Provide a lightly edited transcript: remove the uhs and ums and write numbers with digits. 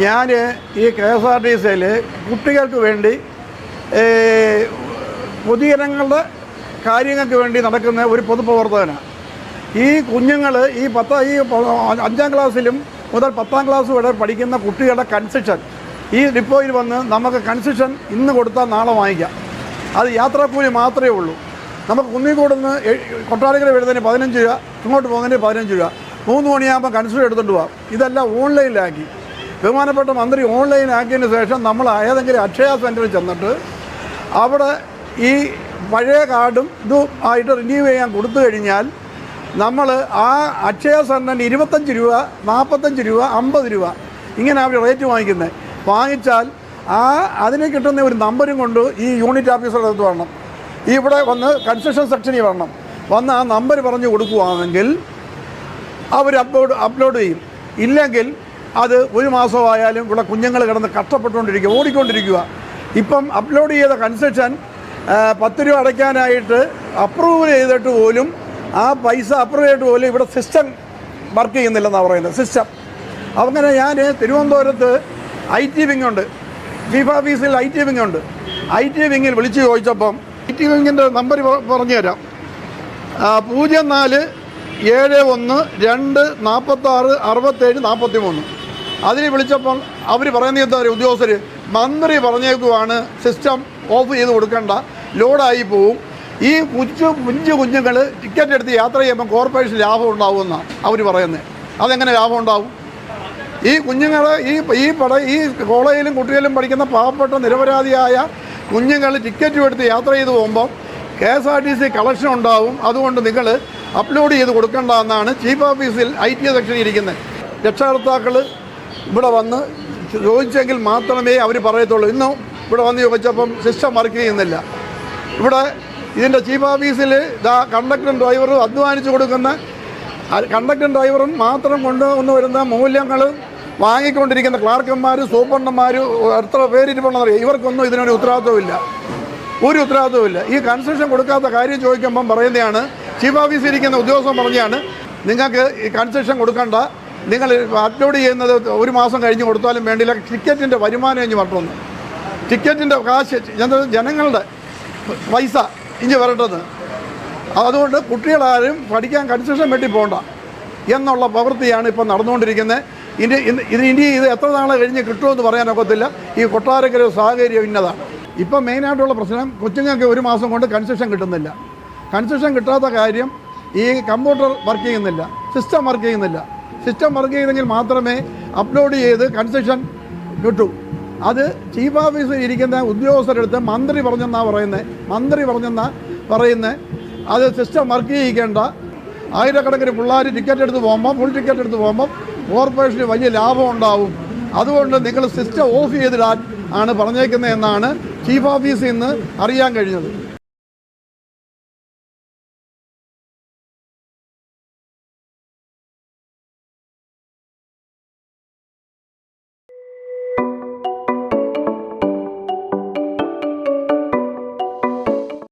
ഞാൻ ഈ KSRTCയിൽ കുട്ടികൾക്ക് വേണ്ടി പൊതുജനങ്ങളുടെ കാര്യങ്ങൾക്ക് വേണ്ടി നടക്കുന്ന ഒരു പൊതുപ്രവർത്തകനാണ്. ഈ കുഞ്ഞുങ്ങൾ ഈ 5ാം ക്ലാസ്സിലും മുതൽ 10ാം ക്ലാസ് വരെ പഠിക്കുന്ന കുട്ടികളുടെ കൺസെഷൻ ഈ ഡിപ്പോയിൽ വന്ന് നമുക്ക് കൺസെഷൻ ഇന്ന് കൊടുത്താൽ നാളെ വാങ്ങിക്കാം. അത് യാത്രാക്കൂലി മാത്രമേ ഉള്ളൂ. നമുക്ക് കുന്നിക്കോടുന്ന് കൊട്ടാരക്കര വരുന്നതിന് 15 രൂപ, ഇങ്ങോട്ട് പോകുന്നതിന് 15 രൂപ. 3 മണിയാകുമ്പോൾ കൺസെഷൻ എടുത്തുകൊണ്ട് പോകാം. ഇതെല്ലാം ഓൺലൈനിലാക്കി. ബഹുമാനപ്പെട്ട മന്ത്രി ഓൺലൈനാക്കിയതിന് ശേഷം നമ്മൾ ഏതെങ്കിലും അക്ഷയ സെൻറ്ററിൽ ചെന്നിട്ട് അവിടെ ഈ പഴയ കാർഡും ഇതും ആയിട്ട് റിന്യൂ ചെയ്യാൻ കൊടുത്തു കഴിഞ്ഞാൽ നമ്മൾ ആ അക്ഷയ സെൻറ്ററിന് 25 രൂപ, 45 രൂപ, 50 രൂപ ഇങ്ങനെ അവർ റേറ്റ് വാങ്ങിക്കുന്നത്. വാങ്ങിച്ചാൽ അതിന് കിട്ടുന്ന ഒരു നമ്പരും കൊണ്ട് ഈ യൂണിറ്റ് ഓഫീസറുടെ അടുത്ത് വരണം. ഇവിടെ വന്ന് കൺസെഷൻ സെക്ഷനിൽ വരണം. വന്ന് ആ നമ്പർ പറഞ്ഞു കൊടുക്കുകയാണെങ്കിൽ അവർ അപ്ലോഡ് ചെയ്യും. ഇല്ലെങ്കിൽ അത് ഒരു മാസമായാലും ഇവിടെ കുഞ്ഞുങ്ങൾ കിടന്ന് കഷ്ടപ്പെട്ടുകൊണ്ടിരിക്കുക, ഓടിക്കൊണ്ടിരിക്കുക. ഇപ്പം അപ്ലോഡ് ചെയ്ത കൺസെഷൻ 10 രൂപ അടയ്ക്കാനായിട്ട് അപ്രൂവ് ചെയ്തിട്ട് പോലും ആ പൈസ അപ്രൂവ് ചെയ്തിട്ട് പോലും ഇവിടെ സിസ്റ്റം വർക്ക് ചെയ്യുന്നില്ലെന്നാണ് പറയുന്നത്. സിസ്റ്റം അങ്ങനെ ഞാൻ തിരുവനന്തപുരത്ത് IT വിങ് ഉണ്ട്, ചീഫ് ഓഫീസിൽ IT വിങ് ഉണ്ട്. IT വിങ്ങിൽ വിളിച്ച് ചോദിച്ചപ്പം IT വിങ്ങിൻ്റെ നമ്പർ പറഞ്ഞു തരാം. 047124666743. അതിന് വിളിച്ചപ്പോൾ അവർ പറയുന്നത് എന്താ പറയുക, ഉദ്യോഗസ്ഥർ മന്ത്രി പറഞ്ഞേക്കുവാണ് സിസ്റ്റം ഓഫ് ചെയ്ത് കൊടുക്കേണ്ട, ലോഡായി പോവും. ഈ കുഞ്ഞുങ്ങൾ ടിക്കറ്റ് എടുത്ത് യാത്ര ചെയ്യുമ്പോൾ കോർപ്പറേഷൻ ലാഭം ഉണ്ടാവുമെന്നാണ് അവർ പറയുന്നത്. അതെങ്ങനെ ലാഭം ഉണ്ടാവും? ഈ കുഞ്ഞുങ്ങൾ ഈ കോളേജിലും കുട്ടികളിലും പഠിക്കുന്ന പാവപ്പെട്ട നിരപരാധിയായ കുഞ്ഞുങ്ങൾ ടിക്കറ്റും എടുത്ത് യാത്ര ചെയ്ത് പോകുമ്പോൾ KSRTC കളക്ഷൻ ഉണ്ടാവും. അതുകൊണ്ട് നിങ്ങൾ അപ്ലോഡ് ചെയ്ത് കൊടുക്കേണ്ട എന്നാണ് ചീഫ് ഓഫീസിൽ IT സെക്ഷനിൽ ഇരിക്കുന്നത്. രക്ഷകർത്താക്കൾ ഇവിടെ വന്ന് ചോദിച്ചെങ്കിൽ മാത്രമേ അവർ പറയത്തുള്ളൂ. ഇന്നും ഇവിടെ വന്ന് ചോദിച്ചപ്പം സിസ്റ്റം വർക്ക് ചെയ്യുന്നില്ല. ഇവിടെ ഇതിൻ്റെ ചീഫ് ഓഫീസിൽ കണ്ടക്ടറും ഡ്രൈവറും അധ്വാനിച്ച് കൊടുക്കുന്ന കണ്ടക്ടറും ഡ്രൈവറും മാത്രം കൊണ്ടുവന്ന് വരുന്ന മൂല്യങ്ങൾ വാങ്ങിക്കൊണ്ടിരിക്കുന്ന ക്ലാർക്കന്മാർ, സൂപ്രണ്ടന്മാർ എത്ര പേരിരിപ്പുണ്ടെന്നറിയാം. ഇവർക്കൊന്നും ഇതിനൊരു ഉത്തരവാദിത്വമില്ല, ഒരു ഉത്തരവാദിത്വമില്ല. ഈ കൺസെഷൻ കൊടുക്കാത്ത കാര്യം ചോദിക്കുമ്പം പറയുന്നതാണ്, ചീഫ് ഓഫീസിൽ ഇരിക്കുന്ന ഉദ്യോഗസ്ഥൻ പറഞ്ഞാണ്, നിങ്ങൾക്ക് ഈ കൺസെഷൻ കൊടുക്കണ്ട, നിങ്ങൾ അപ്ലോഡ് ചെയ്യുന്നത് ഒരു മാസം കഴിഞ്ഞ് കൊടുത്താലും വേണ്ടില്ല, ടിക്കറ്റിൻ്റെ വരുമാനം ഇഞ്ഞ് വരണമെന്ന്. ടിക്കറ്റിൻ്റെ കാശ് ജനങ്ങളുടെ പൈസ ഇഞ്ഞ് വരട്ടെന്ന്. അതുകൊണ്ട് കുട്ടികളാരും പഠിക്കാൻ കൺസെഷൻ വേണ്ടി പോകണ്ട എന്നുള്ള പ്രവൃത്തിയാണ് ഇപ്പം നടന്നുകൊണ്ടിരിക്കുന്നത്. ഇനി ഇത് എത്ര നാളെ കഴിഞ്ഞ് കിട്ടുമെന്ന് പറയാനൊക്കത്തില്ല. ഈ കൊട്ടാരക്കര സാഹചര്യം ഇന്നതാണ്. ഇപ്പം മെയിനായിട്ടുള്ള പ്രശ്നം, കൊച്ചുങ്ങൾക്ക് ഒരു മാസം കൊണ്ട് കൺസെഷൻ കിട്ടുന്നില്ല. കൺസെഷൻ കിട്ടാത്ത കാര്യം ഈ കമ്പ്യൂട്ടർ വർക്ക് ചെയ്യുന്നില്ല, സിസ്റ്റം വർക്ക് ചെയ്യുന്നില്ല. സിസ്റ്റം വർക്ക് ചെയ്തെങ്കിൽ മാത്രമേ അപ്ലോഡ് ചെയ്ത് കൺസെഷൻ കിട്ടൂ. അത് ചീഫ് ഓഫീസിൽ ഇരിക്കുന്ന ഉദ്യോഗസ്ഥരെടുത്ത് മന്ത്രി പറഞ്ഞെന്നാണ് പറയുന്നത്. അത് സിസ്റ്റം വർക്ക് ചെയ്യിക്കേണ്ട. ആയിരക്കണക്കിന് പിള്ളേർ ടിക്കറ്റ് എടുത്ത് പോകുമ്പോൾ, ഫുൾ ടിക്കറ്റ് എടുത്ത് പോകുമ്പോൾ കോർപ്പറേഷന് വലിയ ലാഭം ഉണ്ടാവും. അതുകൊണ്ട് നിങ്ങൾ സിസ്റ്റം ഓഫ് ചെയ്തിടാൻ ആണ് പറഞ്ഞേക്കുന്നതെന്നാണ് ചീഫ് ഓഫീസിൽ നിന്ന് അറിയാൻ കഴിഞ്ഞത്.